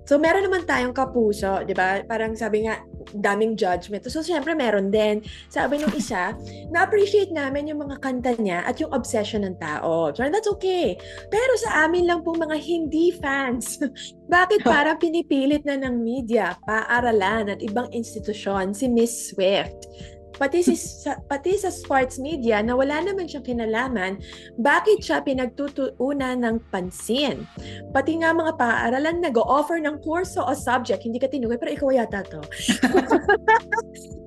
So, meron naman tayong kapuso, di ba? Parang sabi nga, daming judgment. So, syempre, meron din. Sabi nung isa, na-appreciate namin yung mga kanta niya at yung obsession ng tao. So, that's okay. Pero sa amin lang pong mga hindi fans, bakit parang pinipilit na ng media, paaralan at ibang institusyon si Miss Swift? Pati sa sports media na wala naman siyang kinalaman, bakit siya pinagtutuunan ng pansin? Pati nga mga paaralan nag-o-offer ng kurso o subject, hindi ka tinuloy, pero ikaw yata to.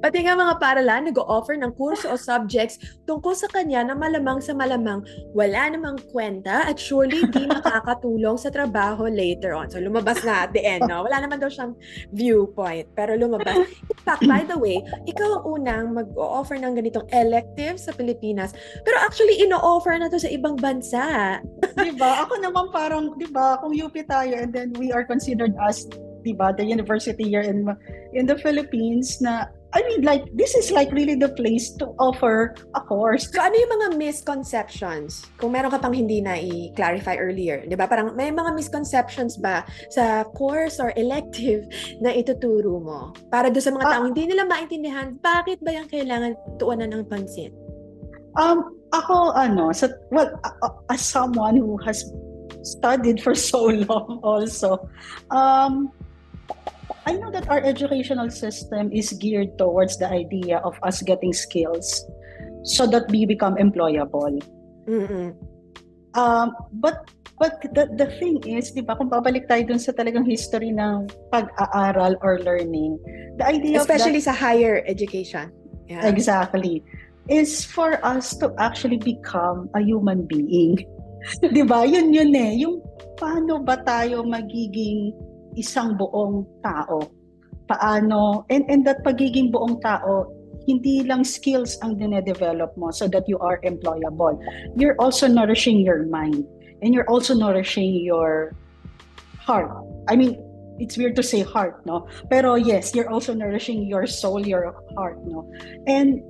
Pati nga mga paaralan nag-o-offer ng kurso o subjects tungkol sa kanya na malamang sa malamang wala namang kwenta at surely di makakatulong sa trabaho later on. So lumabas na at the end, no? Wala naman daw siyang viewpoint, pero lumabas. In fact, by the way, ikaw ang unang mag-o-offer ng ganitong elective sa Pilipinas, pero actually ino-offer na to sa ibang bansa. Diba? Ako naman parang, diba, kung UP tayo and then we are considered as, diba, the university here in the Philippines na, I mean, like, this is like really the place to offer a course. So, ano yung mga misconceptions? Kung meron ka pang hindi na i-clarify earlier, di ba? Parang may mga misconceptions ba sa course or elective na ituturo mo? Para doon sa mga taong hindi nila maintindihan, bakit ba yung kailangan tuunan ng pansin? Ako, as someone who has studied for so long also, I know that our educational system is geared towards the idea of us getting skills so that we become employable. Mm-hmm. But the thing is, di ba, kung babalik tayo dun sa talagang history ng pag-aaral or learning, the idea especially sa higher education. Yeah. Exactly. Is for us to actually become a human being. Di ba? Yun eh. Yung paano ba tayo magiging isang buong tao? Paano? And that pagiging buong tao, hindi lang skills ang dinedevelop mo so that you are employable. You're also nourishing your mind. And you're also nourishing your heart. I mean, it's weird to say heart, no? Pero yes, you're also nourishing your soul, your heart, no? And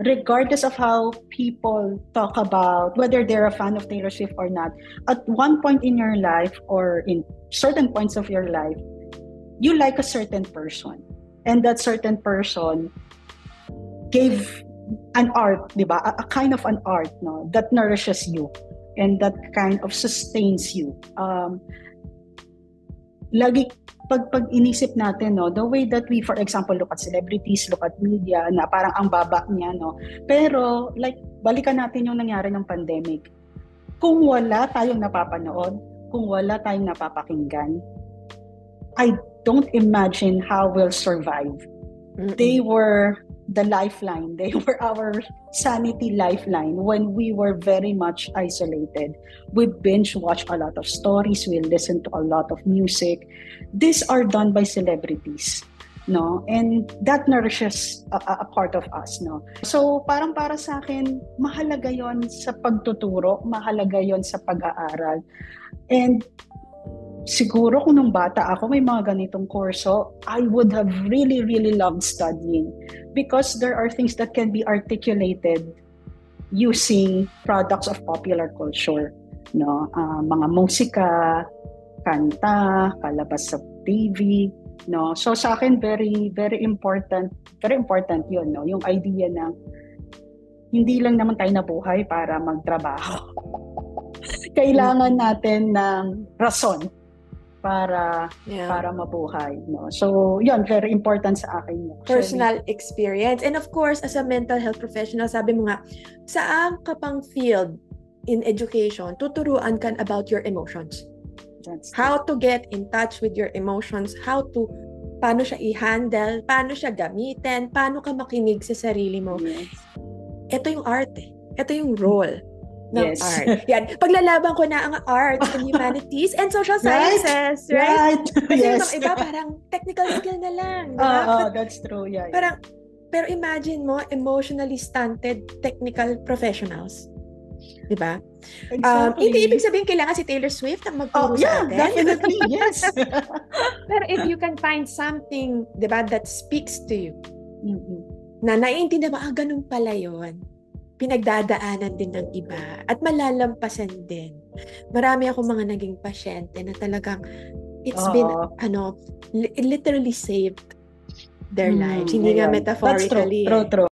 regardless of how people talk about whether they're a fan of Taylor Swift or not, at one point in your life or in certain points of your life, you like a certain person. And that certain person gave an art, di ba? A kind of an art, no? That nourishes you and that kind of sustains you. Lagi pag inisip natin, no, the way that we, for example, look at celebrities, look at media, na parang ang baba niya, no. Pero like balikan natin yung nangyari ng pandemic. Kung wala tayong napapanood, kung wala tayong napapakinggan, I don't imagine how we'll survive. Mm-mm. They were the lifeline. They were our sanity lifeline when we were very much isolated. We binge watch a lot of stories. We listen to a lot of music. These are done by celebrities, no? And that nourishes a part of us, no? So parang para sa akin, mahalaga yon sa pagtuturo, mahalaga yon sa pag-aaral. And siguro kung nung bata ako may mga ganitong kurso, I would have really, really loved studying because there are things that can be articulated using products of popular culture, no? Mga musika, kanta, kalabas sa TV, no? So sa akin very, very important yun, no? Yung idea na hindi lang naman tayo nabuhay para magtrabaho. Kailangan natin ng rason para mabuhay, no? So yun, very important sa akin, no? Personal experience. And of course, as a mental health professional, sabi mo nga, saan ka pang field in education, tuturuan ka about your emotions. How to get in touch with your emotions, paano siya i-handle, paano siya gamitin, paano ka makinig sa sarili mo. Yes. Ito yung art, ito yung role ng art. Yan. Paglalaban ko na ang arts and humanities and social sciences, right? Kasi yes. Yung iba parang technical skill na lang. That's true. Yeah. Pero imagine mo, emotionally stunted technical professionals. Diba? Exactly. Hindi ibig sabihin kailangan si Taylor Swift ang magturo sa atin. Definitely, yes. Pero if you can find something, diba, that speaks to you, na naiintindihan mo, ganun pala yun. Pinagdadaanan din ng iba at malalampasan din. Marami akong mga naging pasyente na talagang it's been, Oo. it literally saved their lives. Hindi nga Ayun. That's true. metaphorically. True, true.